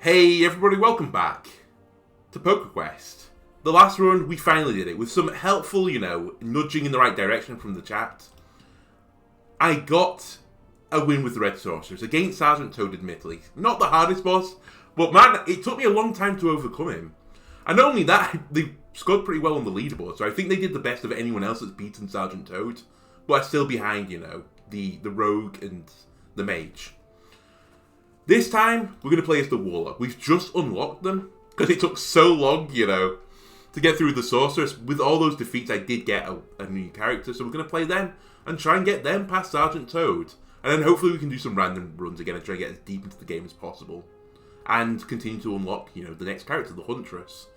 Hey everybody, welcome back to PokerQuest. The last run, we finally did it with some helpful, nudging in the right direction from the chat. I got a win with the Red Sorcerers against Sergeant Toad, admittedly. Not the hardest boss, but man, it took me a long time to overcome him. And not only that, they scored pretty well on the leaderboard, so I think they did the best of anyone else that's beaten Sergeant Toad. But I'm still behind, the Rogue and the Mage. This time, we're going to play as the Warlock. We've just unlocked them, because it took so long, to get through the Sorceress. With all those defeats, I did get a new character, so we're going to play them and try and get them past Sergeant Toad. And then hopefully we can do some random runs again and try and get as deep into the game as possible. And continue to unlock, the next character, the Huntress.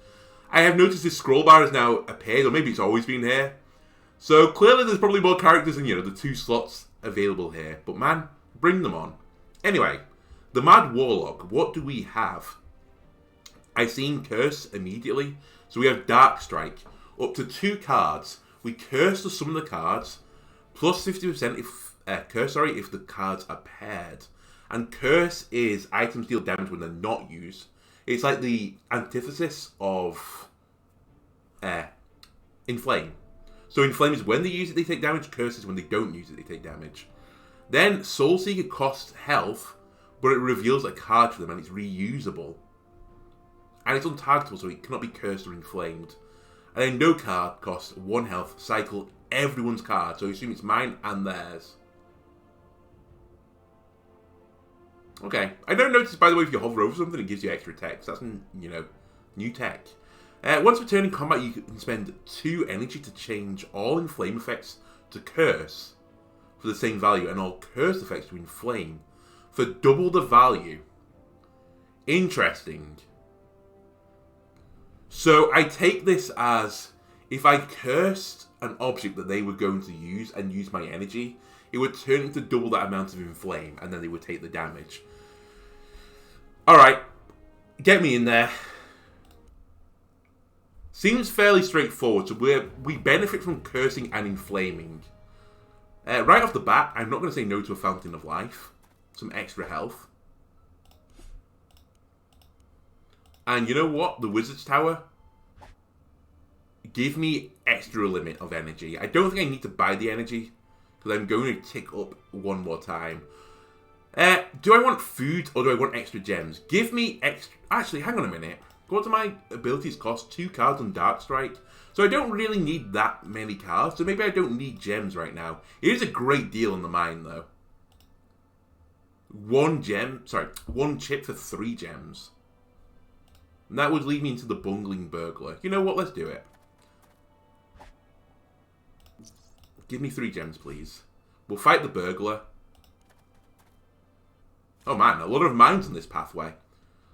I have noticed this scroll bar has now appeared, or maybe it's always been here. So clearly there's probably more characters than, the 2 slots available here. But man, bring them on. Anyway. The Mad Warlock, what do we have? I seen Curse immediately. So we have Dark Strike. Up to 2 cards. We curse to some of the cards. Plus 50% if the cards are paired. And Curse is items deal damage when they're not used. It's like the antithesis of Inflame. So Inflame is when they use it, they take damage. Curse is when they don't use it, they take damage. Then Soul Seeker costs health, but it reveals a card to them and it's reusable. And it's untargetable, so it cannot be cursed or inflamed. And then no card costs 1 health, cycle everyone's card. So I assume it's mine and theirs. Okay. I don't notice, by the way, if you hover over something, it gives you extra text. That's, new tech. Once per turn in combat, you can spend 2 energy to change all inflame effects to curse for the same value, and all curse effects to inflame for double the value. Interesting. So I take this as if I cursed an object that they were going to use and use my energy, it would turn into double that amount of inflame and then they would take the damage. Alright, get me in there. Seems fairly straightforward, so we benefit from cursing and inflaming. Right off the bat, I'm not going to say no to a Fountain of Life. Some extra health. And you know what? The Wizard's Tower. Give me extra limit of energy. I don't think I need to buy the energy, because I'm going to tick up one more time. Do I want food or do I want extra gems? Give me extra... Actually, hang on a minute. Go to my abilities cost 2 cards on Dark Strike. So I don't really need that many cards. So maybe I don't need gems right now. It is a great deal in the mine, though. 1 chip for 3 gems. And that would lead me into the Bungling Burglar. You know what? Let's do it. Give me 3 gems, please. We'll fight the Burglar. Oh man, a lot of mines on this pathway.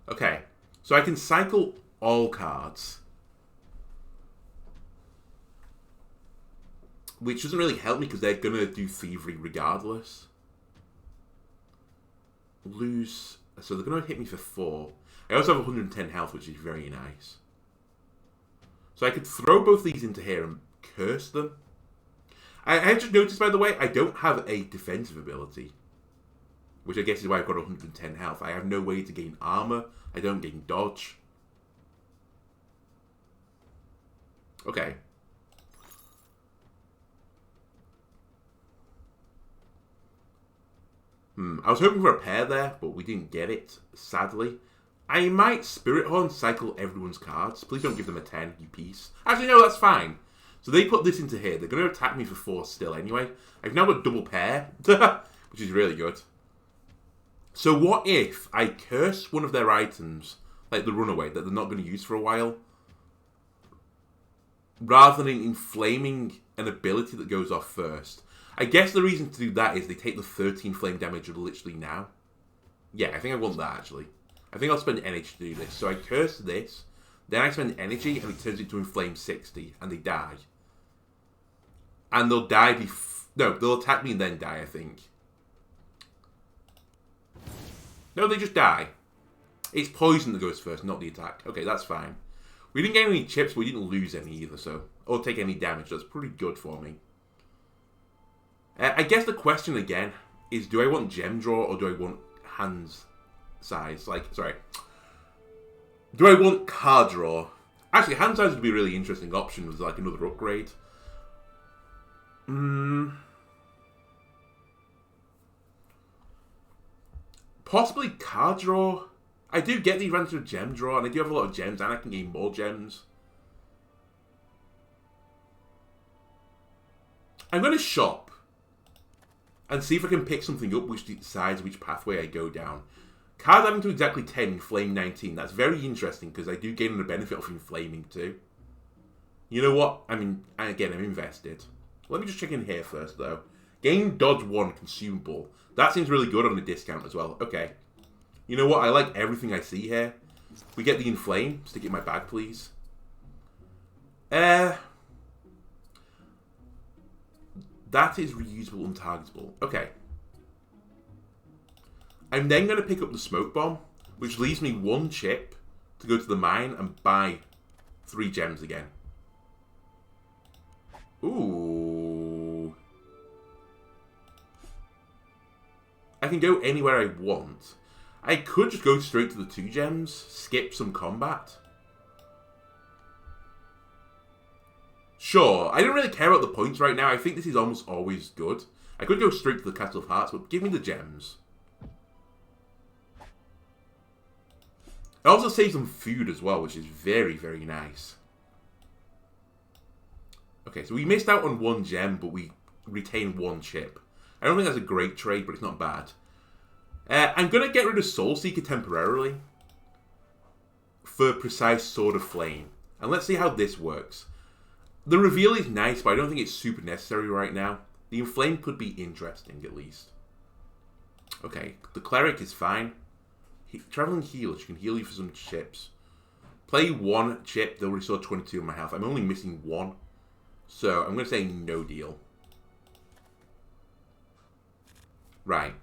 Okay, so I can cycle all cards. Which doesn't really help me because they're going to do Thievery regardless. Lose... So they're going to hit me for 4. I also have 110 health, which is very nice. So I could throw both these into here and curse them. I just noticed, by the way, I don't have a defensive ability. Which I guess is why I've got 110 health. I have no way to gain armor. I don't gain dodge. Okay. I was hoping for a pair there, but we didn't get it, sadly. I might Spirit Horn cycle everyone's cards. Please don't give them a 10, you piece. Actually, no, that's fine. So they put this into here. They're going to attack me for 4 still anyway. I've now got double pair, which is really good. So what if I curse one of their items, like the Runaway, that they're not going to use for a while, rather than inflaming an ability that goes off first? I guess the reason to do that is they take the 13 flame damage literally now. Yeah, I think I want that, actually. I think I'll spend energy to do this. So I curse this, then I spend energy, and it turns it to inflame 60, and they die. And they'll die no, they'll attack me and then die, I think. No, they just die. It's poison that goes first, not the attack. Okay, that's fine. We didn't get any chips, but we didn't lose any either, so... Or take any damage. That's pretty good for me. I guess the question again is, do I want gem draw or do I want hands size? Like, sorry. Do I want card draw? Actually, hand size would be a really interesting option as like another upgrade. Possibly card draw. I do get the advantage of gem draw, and I do have a lot of gems, and I can gain more gems. I'm going to shop and see if I can pick something up which decides which pathway I go down. Cards having to exactly 10, inflame 19. That's very interesting because I do gain the benefit of inflaming too. You know what? I mean, again, I'm invested. Let me just check in here first though. Gain dodge 1 consumable. That seems really good on the discount as well. Okay. You know what? I like everything I see here. We get the inflame. Stick it in my bag, please. That is reusable, untargetable. Okay. I'm then going to pick up the smoke bomb, which leaves me 1 chip to go to the mine and buy 3 gems again. Ooh. I can go anywhere I want. I could just go straight to the 2 gems, skip some combat. Sure, I don't really care about the points right now. I think this is almost always good. I could go straight to the Castle of Hearts, but give me the gems. It also saves some food as well, which is very, very nice. Okay, so we missed out on 1 gem, but we retain 1 chip. I don't think that's a great trade, but it's not bad. I'm going to get rid of Soul Seeker temporarily for Precise Sword of Flame. And let's see how this works. The reveal is nice, but I don't think it's super necessary right now. The Inflame could be interesting, at least. Okay, the Cleric is fine. Traveling Healer, she can heal you for some chips. Play 1 chip, they'll restore 22 of my health. I'm only missing 1. So, I'm going to say no deal. Right.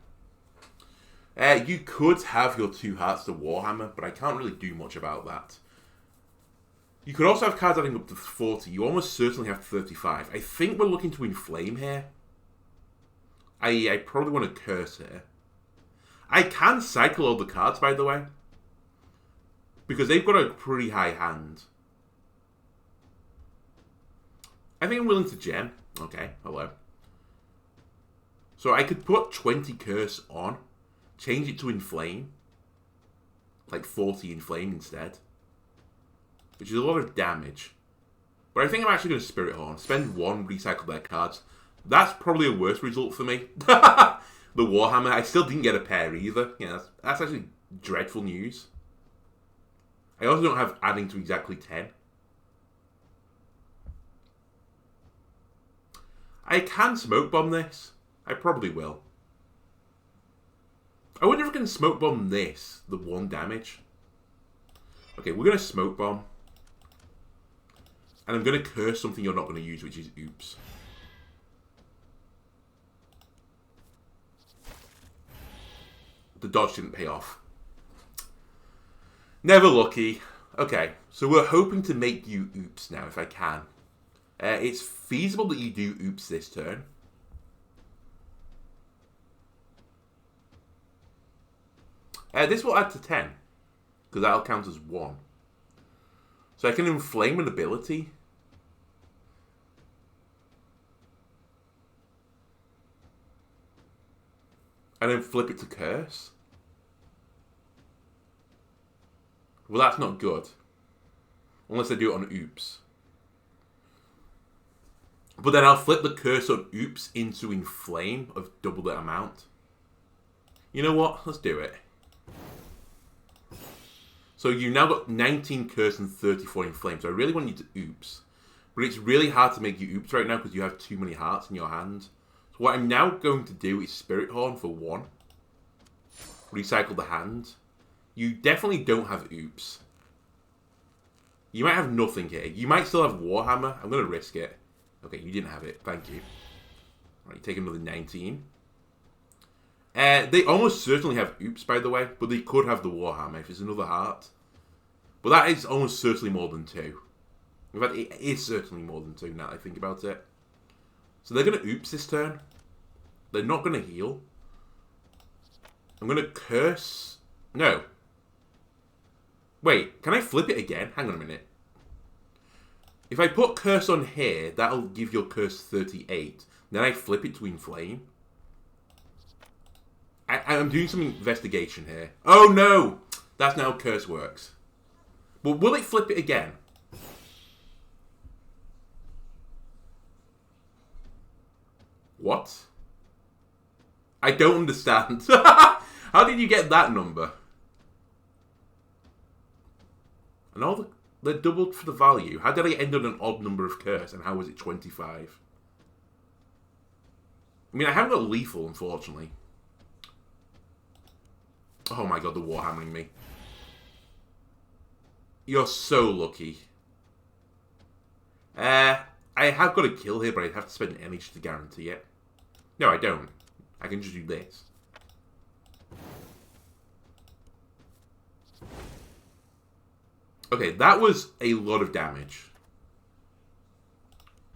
You could have your 2 hearts to Warhammer, but I can't really do much about that. You could also have cards adding up to 40. You almost certainly have 35. I think we're looking to inflame here. I probably want to curse here. I can cycle all the cards, by the way. Because they've got a pretty high hand. I think I'm willing to gem. Okay, hello. So I could put 20 curse on. Change it to inflame. Like 40 inflame instead. Which is a lot of damage. But I think I'm actually going to Spirit Horn. Spend 1, recycle their cards. That's probably a worse result for me. The Warhammer. I still didn't get a pair either. Yeah, that's actually dreadful news. I also don't have adding to exactly 10. I can Smoke Bomb this. I probably will. I wonder if I can Smoke Bomb this. The 1 damage. Okay, we're going to Smoke Bomb. And I'm going to curse something you're not going to use, which is Oops. The dodge didn't pay off. Never lucky. Okay, so we're hoping to make you Oops now, if I can. It's feasible that you do Oops this turn. This will add to 10. Because that'll count as 1. So I can inflame an ability. And then flip it to curse. Well, that's not good. Unless I do it on Oops. But then I'll flip the curse on Oops into inflame of double the amount. You know what? Let's do it. So you now got 19 curse and 34 inflame. So I really want you to Oops. But it's really hard to make you Oops right now because you have too many hearts in your hand. So what I'm now going to do is Spirit Horn for 1. Recycle the hand. You definitely don't have Oops. You might have nothing here. You might still have Warhammer. I'm going to risk it. Okay, you didn't have it. Thank you. Right, you take another 19. They almost certainly have Oops, by the way. But they could have the Warhammer if it's another heart. But that is almost certainly more than 2. In fact, it is certainly more than 2 now that I think about it. So they're going to Oops this turn. They're not going to heal. I'm going to curse. No. Wait, can I flip it again? Hang on a minute. If I put curse on here, that'll give your curse 38. Then I flip it to inflame. I'm doing some investigation here. Oh no! That's not how curse works. But will it flip it again? What? I don't understand. How did you get that number? And all they're doubled for the value. How did I end on an odd number of curse? And how was it 25? I mean, I haven't got lethal, unfortunately. Oh my god, the warhammering me. You're so lucky. I have got a kill here, but I'd have to spend energy to guarantee it. No, I don't. I can just do this. Okay, that was a lot of damage.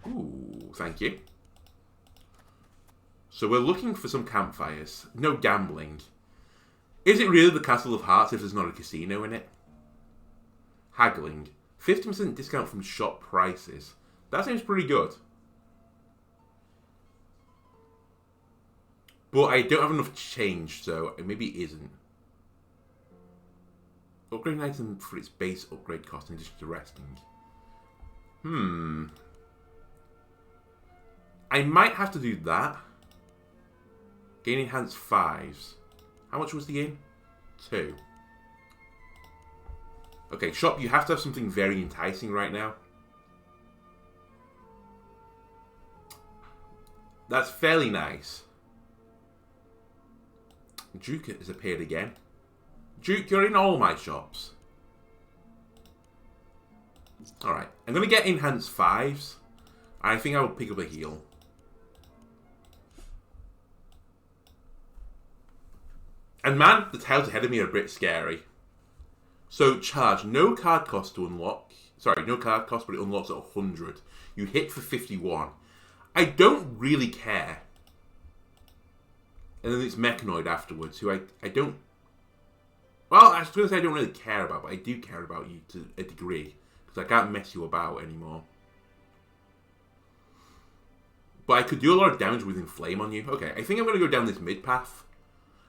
Ooh, thank you. So we're looking for some campfires. No gambling. Is it really the Castle of Hearts if there's not a casino in it? Haggling. 50% discount from shop prices. That seems pretty good. But I don't have enough change, so maybe it isn't. Upgrade an item for its base upgrade cost in addition to resting. I might have to do that. Gain enhanced 5s. How much was the game? 2. Okay, shop, you have to have something very enticing right now. That's fairly nice. Duke has appeared again. Duke, you're in all my shops. Alright, I'm going to get enhanced 5s. I think I will pick up a heal. And man, the tiles ahead of me are a bit scary. So, charge. No card cost to unlock. Sorry, no card cost, but it unlocks at 100. You hit for 51. I don't really care. And then it's Mechanoid afterwards, who I don't... Well, I was going to say I don't really care about, but I do care about you to a degree. Because I can't mess you about anymore. But I could do a lot of damage with Inflame on you. Okay, I think I'm going to go down this mid path.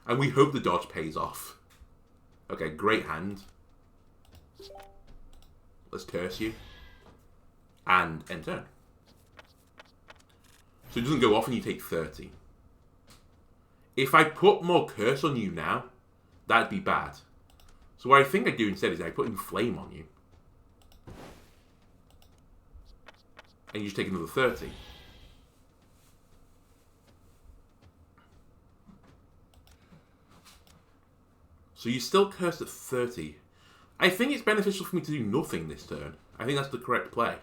And we hope the dodge pays off. Okay, great hand. Let's curse you. And end turn. So it doesn't go off and you take 30. If I put more curse on you now, that'd be bad. So what I think I do instead is I put Inflame on you. And you just take another 30. So you still cursed at 30. I think it's beneficial for me to do nothing this turn. I think that's the correct play.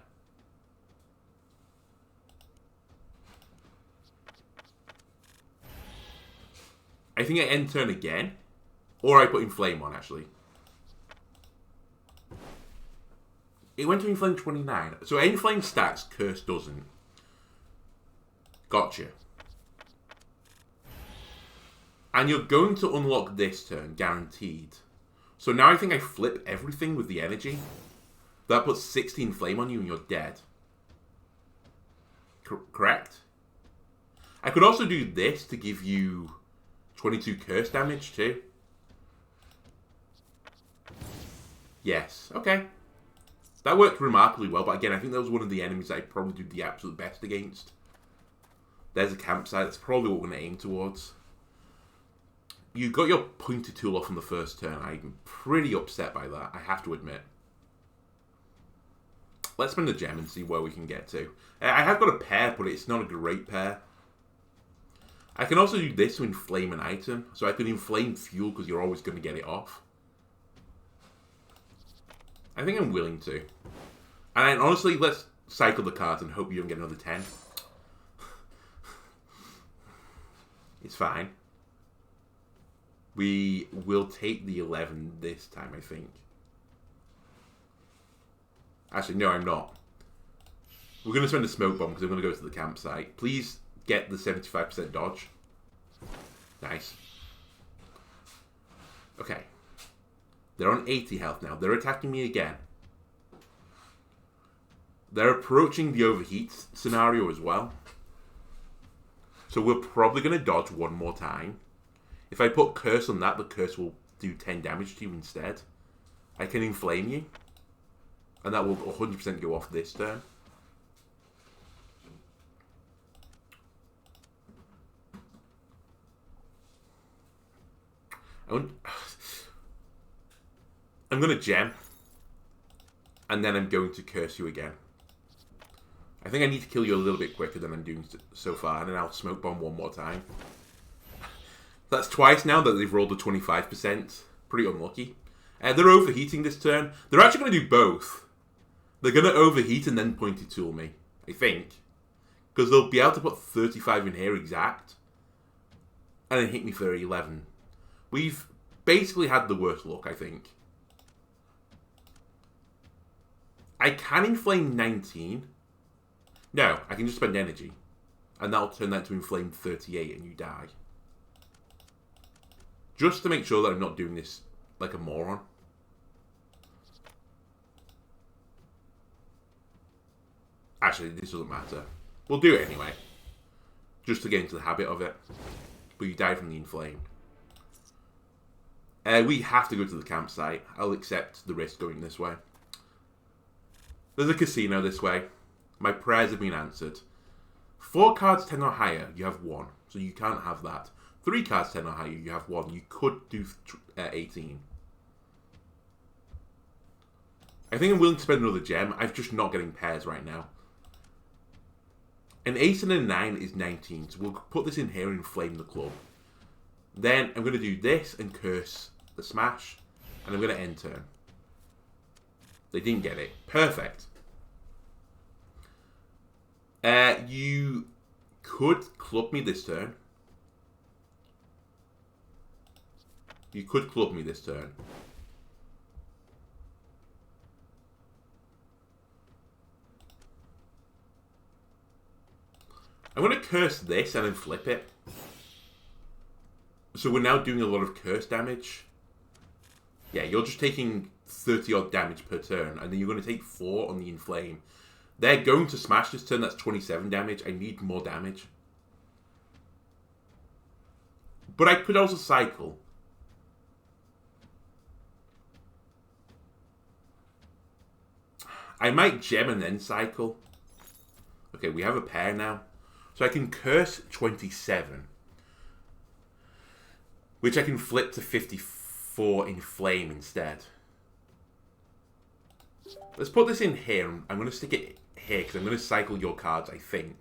I think I end turn again. Or I put Inflame on, actually. It went to Inflame 29. So Inflame stacks, Curse doesn't. Gotcha. And you're going to unlock this turn, guaranteed. So now I think I flip everything with the energy. That puts 16 flame on you and you're dead. Correct? I could also do this to give you 22 curse damage too. Yes, okay. That worked remarkably well, but again, I think that was one of the enemies that I probably do the absolute best against. There's a campsite, that's probably what we're going to aim towards. You got your pointer tool off on the first turn. I'm pretty upset by that, I have to admit. Let's spend a gem and see where we can get to. I have got a pair, but it's not a great pair. I can also do this to inflame an item. So I can inflame fuel because you're always going to get it off. I think I'm willing to. And honestly, let's cycle the cards and hope you don't get another 10. It's fine. We will take the 11 this time, I think. Actually, no, I'm not. We're going to spend a smoke bomb because I'm going to go to the campsite. Please get the 75% dodge. Nice. Okay. They're on 80 health now. They're attacking me again. They're approaching the overheat scenario as well. So we're probably going to dodge one more time. If I put curse on that, the curse will do 10 damage to you instead. I can inflame you. And that will 100% go off this turn. I'm going to gem. And then I'm going to curse you again. I think I need to kill you a little bit quicker than I'm doing so far. And then I'll smoke bomb one more time. That's twice now that they've rolled a 25%. Pretty unlucky. They're overheating this turn. They're actually going to do both. They're going to overheat and then pointy tool me. I think. Because they'll be able to put 35 in here exact. And then hit me for 11. We've basically had the worst luck, I think. I can inflame 19. No, I can just spend energy. And that'll turn that to inflame 38 and you die. Just to make sure that I'm not doing this like a moron. Actually, this doesn't matter. We'll do it anyway. Just to get into the habit of it. But you die from the inflame. We have to go to the campsite. I'll accept the risk going this way. There's a casino this way. My prayers have been answered. 4 cards 10 or higher, you have 1. So you can't have that. 3 cards 10 or higher, you have 1. You could do 18. I think I'm willing to spend another gem. I'm just not getting pairs right now. An 8 and a 9 is 19. So we'll put this in here and inflame the club. Then I'm going to do this and curse the smash. And I'm going to end turn. They didn't get it. Perfect. You could club me this turn. You could club me this turn. I'm going to curse this and then flip it. So we're now doing a lot of curse damage. Yeah, you're just taking 30 odd damage per turn. And then you're going to take 4 on the inflame. They're going to smash this turn. That's 27 damage. I need more damage. But I could also cycle. I might gem and then cycle. Okay, we have a pair now. So I can curse 27. Which I can flip to 54 in flame instead. Let's put this in here. I'm going to stick it here because I'm going to cycle your cards, I think.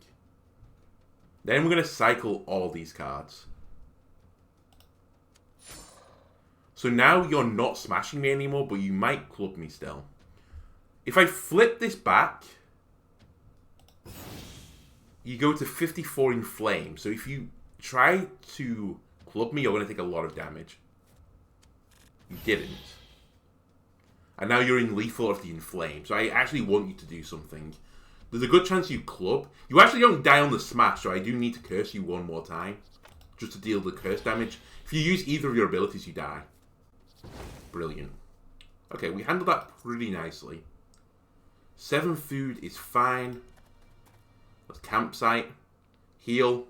Then we're going to cycle all these cards. So now you're not smashing me anymore, but you might club me still. If I flip this back, you go to 54 in flame. So if you try to club me, you're going to take a lot of damage. You didn't. And now you're in lethal of the inflame. So I actually want you to do something. There's a good chance you club. You actually don't die on the smash, so I do need to curse you one more time. Just to deal the curse damage. If you use either of your abilities, you die. Brilliant. Okay, we handled that pretty nicely. 7 food is fine. Let's campsite. Heal.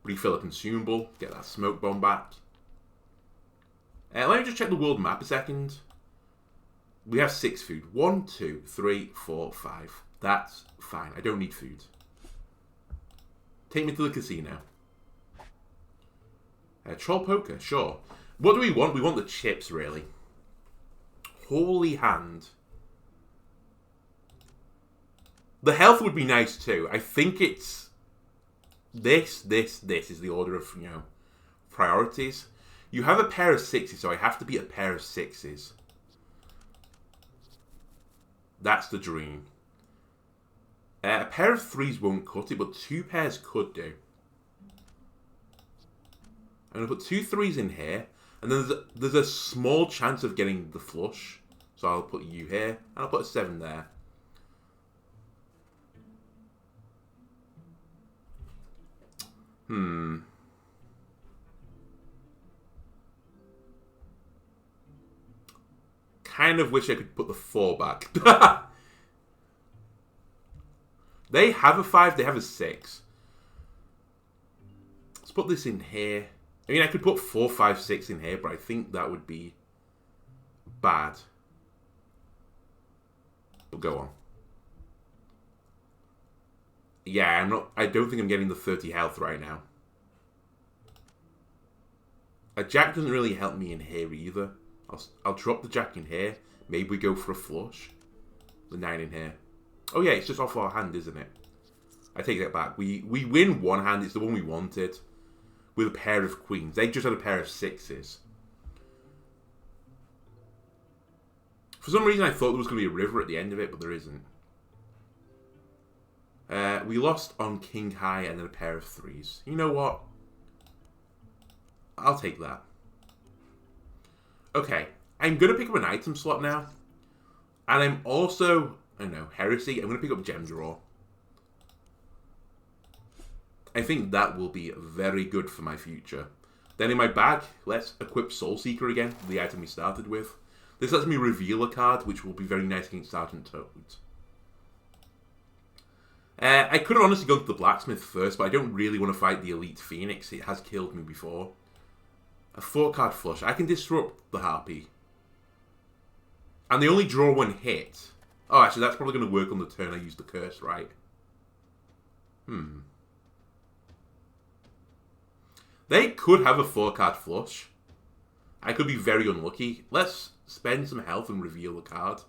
Refill a consumable. Get that smoke bomb back. Let me just check the world map a second. We have 6 food. 1, 2, 3, 4, 5. That's fine. I don't need food. Take me to the casino. Troll poker, sure. What do we want? We want the chips, really. Holy hand. The health would be nice too. I think it's this is the order of, priorities. You have a pair of 6s, so I have to beat a pair of 6s. That's the dream. A pair of 3s won't cut it, but 2 pairs could do. I'm going to put 2 3s in here, and then there's a small chance of getting the flush. So I'll put you here, and I'll put a 7 there. kind of wish I could put the 4 back. They have a 5, they have a 6. Let's put this in here. I mean, I could put 4, 5, 6 in here, but I think that would be bad. But go on. Yeah, I don't think I'm getting the 30 health right now. A jack doesn't really help me in here either. I'll drop the jack in here. Maybe we go for a flush. The 9 in here. Oh yeah, it's just off our hand, isn't it? I take that back. We win one hand. It's the one we wanted. With a pair of queens. They just had a pair of 6s. For some reason I thought there was going to be a river at the end of it, but there isn't. We lost on king high and then a pair of 3s. You know what? I'll take that. Okay, I'm going to pick up an item slot now. And I'm also, I don't know, heresy. I'm going to pick up gem draw. I think that will be very good for my future. Then in my bag, let's equip Soul Seeker again, the item we started with. This lets me reveal a card, which will be very nice against Sergeant Toad. I could have honestly gone to the Blacksmith first, but I don't really want to fight the Elite Phoenix. It has killed me before. A 4-card flush. I can disrupt the Harpy. And they only draw 1 hit. Oh, actually, that's probably going to work on the turn I use the curse, right? They could have a 4-card flush. I could be very unlucky. Let's spend some health and reveal a card.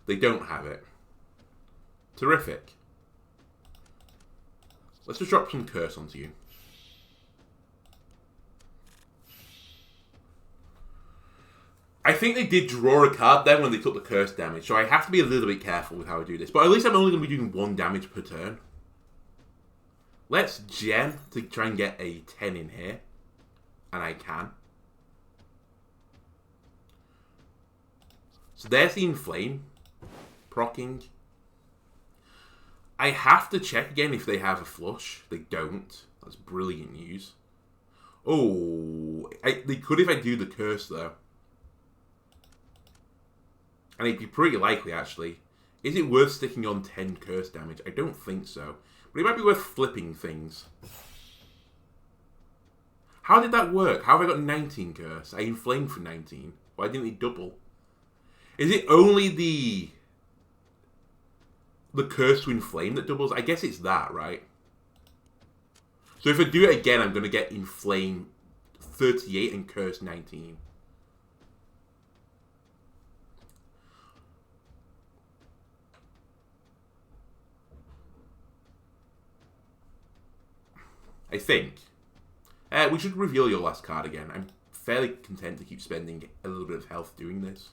They don't have it. Terrific. Let's just drop some curse onto you. I think they did draw a card then when they took the curse damage, so I have to be a little bit careful with how I do this. But at least I'm only going to be doing 1 damage per turn. Let's gem to try and get a 10 in here. And I can. So there's the Inflame. Procking. I have to check again if they have a flush. They don't. That's brilliant news. Oh, they could if I do the curse though. And it'd be pretty likely actually. Is it worth sticking on 10 curse damage? I don't think so. But it might be worth flipping things. How did that work? How have I got 19 curse? I inflamed for 19. Why didn't it double? Is it only the curse to inflame that doubles? I guess it's that, right? So if I do it again, I'm going to get inflame 38 and curse 19. I think. We should reveal your last card again. I'm fairly content to keep spending a little bit of health doing this.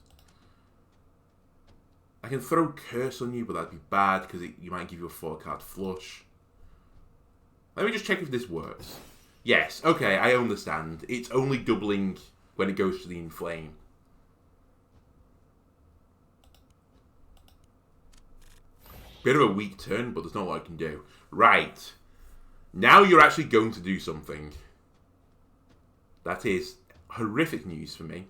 I can throw curse on you, but that'd be bad because you might give you a 4-card flush. Let me just check if this works. Yes, okay, I understand. It's only doubling when it goes to the inflame. Bit of a weak turn, but there's not a lot I can do. Right. Now you're actually going to do something. That is horrific news for me.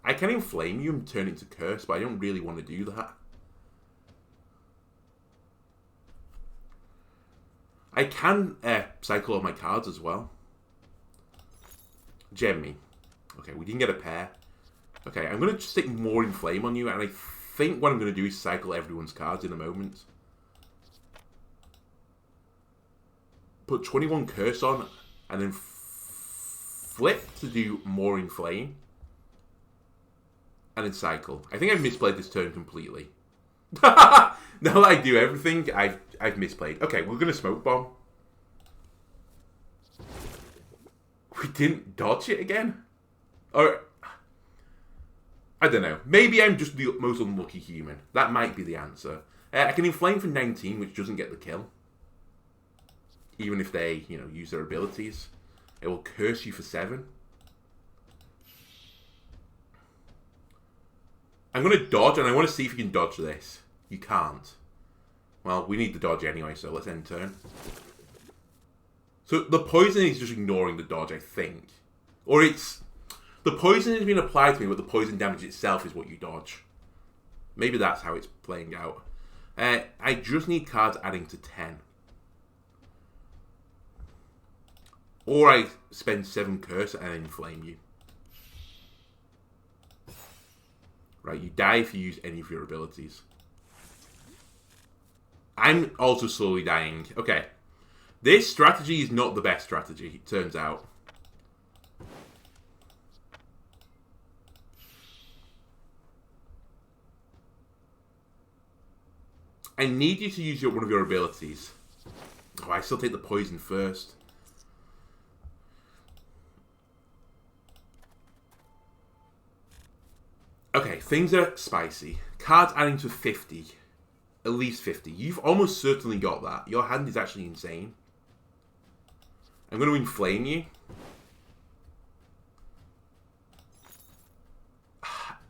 I can inflame you and turn it to curse, but I don't really want to do that. I can cycle all my cards as well. Gem me. Okay, we didn't get a pair. Okay, I'm going to stick more inflame on you, and I think what I'm going to do is cycle everyone's cards in a moment. Put 21 curse on, and then flip to do more inflame. And then cycle. I think I've misplayed this turn completely. Now that I do everything, I've misplayed. Okay, we're going to smoke bomb. We didn't dodge it again? Or I don't know. Maybe I'm just the most unlucky human. That might be the answer. I can inflame for 19, which doesn't get the kill. Even if they, use their abilities. It will curse you for 7. I'm going to dodge, and I want to see if you can dodge this. You can't. Well, we need the dodge anyway, so let's end turn. So the poison is just ignoring the dodge, I think. Or it's... The poison is being applied to me, but the poison damage itself is what you dodge. Maybe that's how it's playing out. I just need cards adding to 10. Or I spend 7 curse and inflame you. Right, you die if you use any of your abilities. I'm also slowly dying. Okay. This strategy is not the best strategy, it turns out. I need you to use one of your abilities. Oh, I still take the poison first. Okay, things are spicy. Cards adding to 50. At least 50. You've almost certainly got that. Your hand is actually insane. I'm going to inflame you.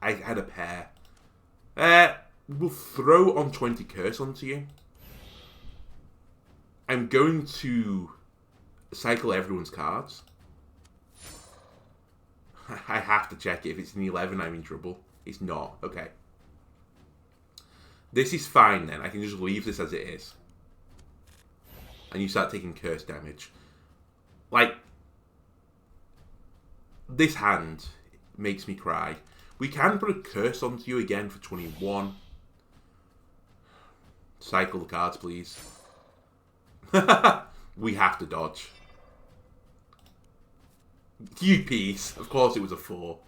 I had a pair. We'll throw on 20 curse onto you. I'm going to cycle everyone's cards. I have to check it. If it's an 11, I'm in trouble. It's not. Okay. This is fine then. I can just leave this as it is. And you start taking curse damage. Like, this hand makes me cry. We can put a curse onto you again for 21. Cycle the cards, please. We have to dodge. You piece. Of course it was a 4.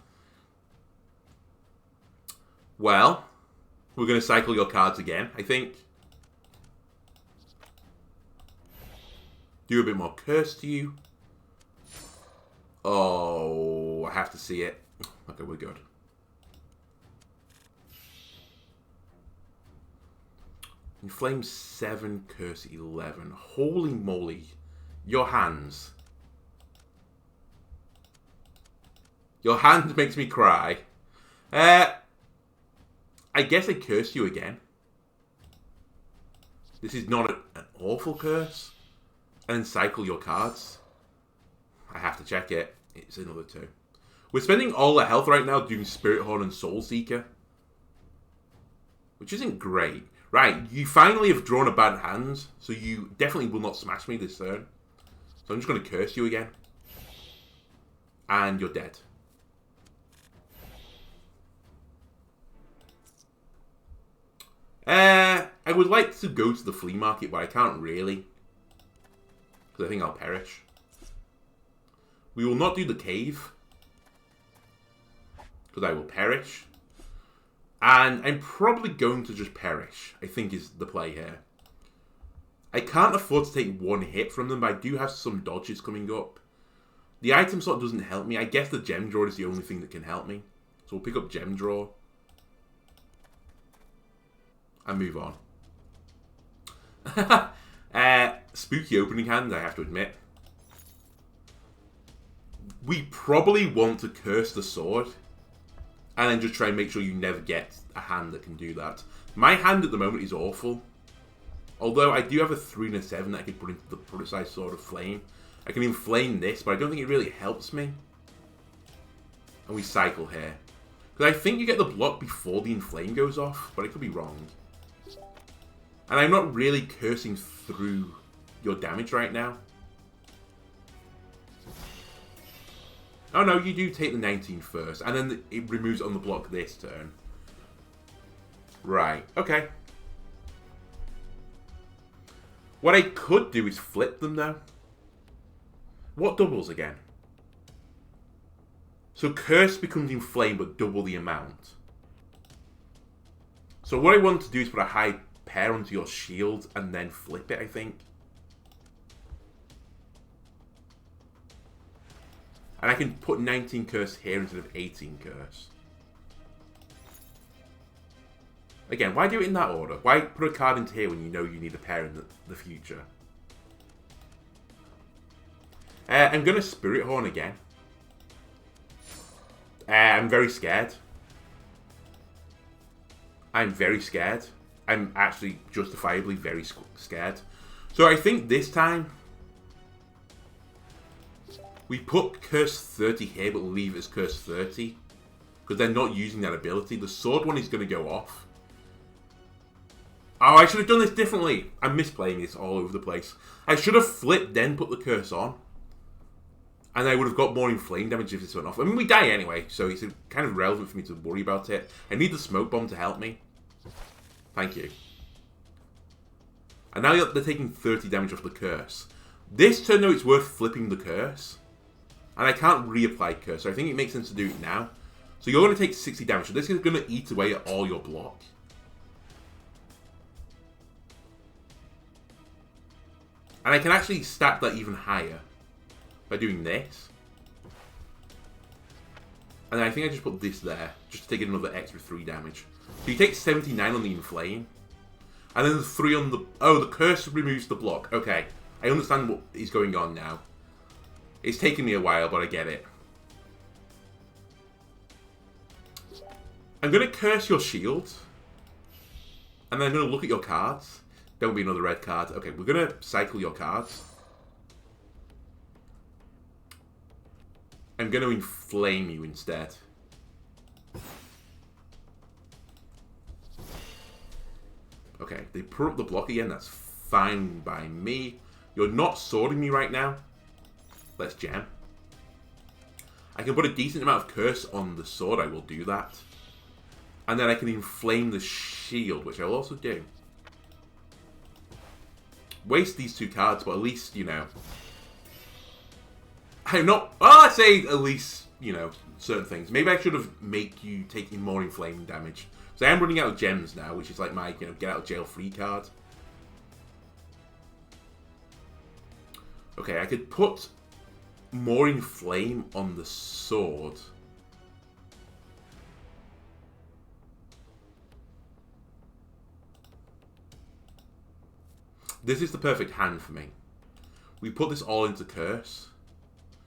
Well, we're going to cycle your cards again, I think. Do a bit more curse to you. Oh, I have to see it. Okay, we're good. Inflame 7, curse 11. Holy moly. Your hands. Your hand makes me cry. I guess I curse you again. This is not an awful curse. And then cycle your cards. I have to check it. It's another 2. We're spending all our health right now doing Spirit Horn and Soul Seeker. Which isn't great. Right, you finally have drawn a bad hand. So you definitely will not smash me this turn. So I'm just going to curse you again. And you're dead. I would like to go to the flea market, but I can't really. Because I think I'll perish. We will not do the cave. Because I will perish. And I'm probably going to just perish, I think is the play here. I can't afford to take 1 hit from them, but I do have some dodges coming up. The item slot doesn't help me. I guess the gem drawer is the only thing that can help me. So we'll pick up gem drawer. And move on. Spooky opening hand, I have to admit. We probably want to curse the sword. And then just try and make sure you never get a hand that can do that. My hand at the moment is awful. Although I do have a 3 and a 7 that I could put into the prototype Sword of Flame. I can inflame this, but I don't think it really helps me. And we cycle here. Because I think you get the block before the inflame goes off, but I could be wrong. And I'm not really cursing through your damage right now. Oh no, you do take the 19 first, and then it removes on the block this turn. Right, okay. What I could do is flip them though. What doubles again? So curse becomes inflamed but double the amount. So what I want to do is put a high pair onto your shield and then flip it, I think. And I can put 19 curse here instead of 18 curse. Again, why do it in that order? Why put a card into here when you know you need a pair in the future? I'm going to Spirit Horn again. I'm very scared. I'm very scared. I'm actually justifiably very scared. So I think this time We put Curse 30 here, but leave it as Curse 30. Because they're not using that ability. The sword one is going to go off. Oh, I should have done this differently. I'm misplaying this all over the place. I should have flipped, then put the curse on. And I would have got more inflamed damage if this went off. I mean, we die anyway, so it's kind of relevant for me to worry about it. I need the smoke bomb to help me. Thank you. And now they're taking 30 damage off the curse. This turn, though, it's worth flipping the curse. And I can't reapply curse, so I think it makes sense to do it now. So you're going to take 60 damage. So this is going to eat away at all your block. And I can actually stack that even higher by doing this. And then I think I just put this there, just to take another extra 3 damage. So you take 79 on the inflame. And then the 3 on the... Oh, the curse removes the block. Okay, I understand what is going on now. It's taken me a while, but I get it. I'm going to curse your shield. And then I'm going to look at your cards. Don't be another red card. Okay, we're going to cycle your cards. I'm going to inflame you instead. Okay, they put up the block again. That's fine by me. You're not swording me right now. Let's jam. I can put a decent amount of curse on the sword. I will do that. And then I can inflame the shield, which I will also do. Waste these 2 cards, but at least, you know... I'm not... Well, I'd say at least, you know, certain things. Maybe I should have make you taking more inflaming damage. So I am running out of gems now, which is like my, you know, get out of jail free card. Okay, I could put more inflame on the sword. This is the perfect hand for me. We put this all into curse.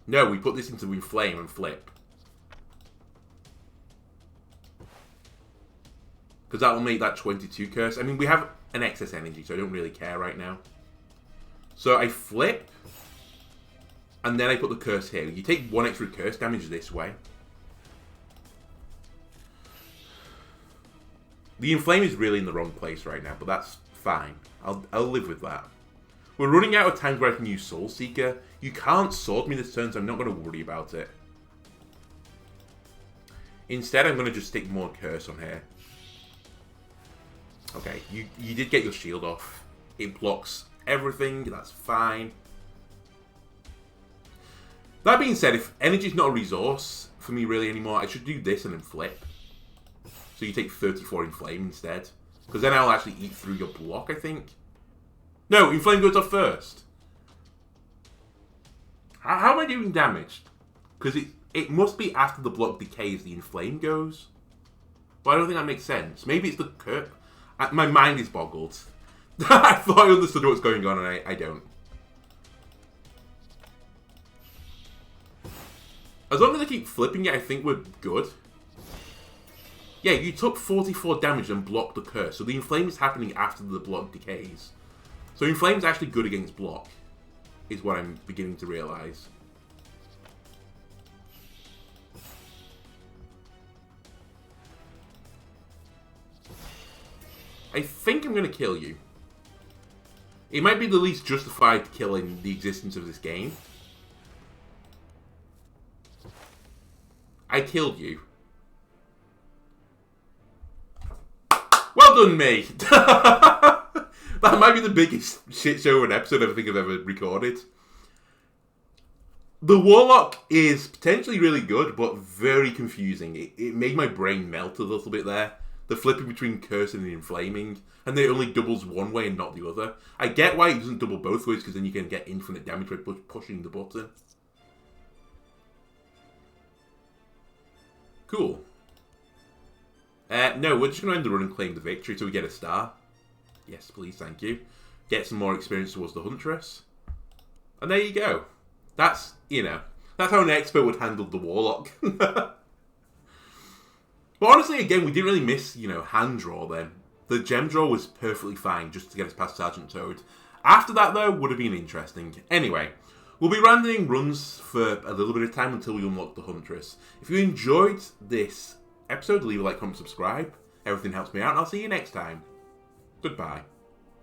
No, we put this into inflame and flip. Because that will make that 22 curse. I mean, we have an excess energy, so I don't really care right now. So I flip. And then I put the curse here. You take 1 extra curse damage this way. The inflame is really in the wrong place right now, but that's fine. I'll live with that. We're running out of times where I can use Soul Seeker. You can't sword me this turn, so I'm not going to worry about it. Instead, I'm going to just stick more curse on here. Okay, you did get your shield off. It blocks everything. That's fine. That being said, if energy is not a resource for me really anymore, I should do this and then flip. So you take 34 inflame instead. Because then I'll actually eat through your block, I think. No, inflame goes off first. How am I doing damage? Because it must be after the block decays the inflame goes. But I don't think that makes sense. Maybe it's the curse. My mind is boggled. I thought I understood what's going on and I don't. As long as I keep flipping it, I think we're good. Yeah, you took 44 damage and blocked the curse. So the inflame is happening after the block decays. So inflame is actually good against block. Is what I'm beginning to realise. I think I'm going to kill you. It might be the least justified kill in the existence of this game. I killed you. Well done, me! That might be the biggest shit show of an episode I think I've ever recorded. The Warlock is potentially really good, but very confusing. It made my brain melt a little bit there. The flipping between curse and inflaming, and then it only doubles one way and not the other. I get why it doesn't double both ways, because then you can get infinite damage by pushing the button. Cool. No, we're just going to end the run and claim the victory till we get a star. Yes, please, thank you. Get some more experience towards the Huntress. And there you go. That's, you know, that's how an expert would handle the Warlock. But honestly, again, we didn't really miss, you know, hand draw then. The gem draw was perfectly fine just to get us past Sergeant Toad. After that, though, would have been interesting. Anyway, We'll be randoming runs for a little bit of time until we unlock the Huntress. If you enjoyed this episode, leave a like, comment, subscribe. Everything helps me out, and I'll see you next time. Goodbye.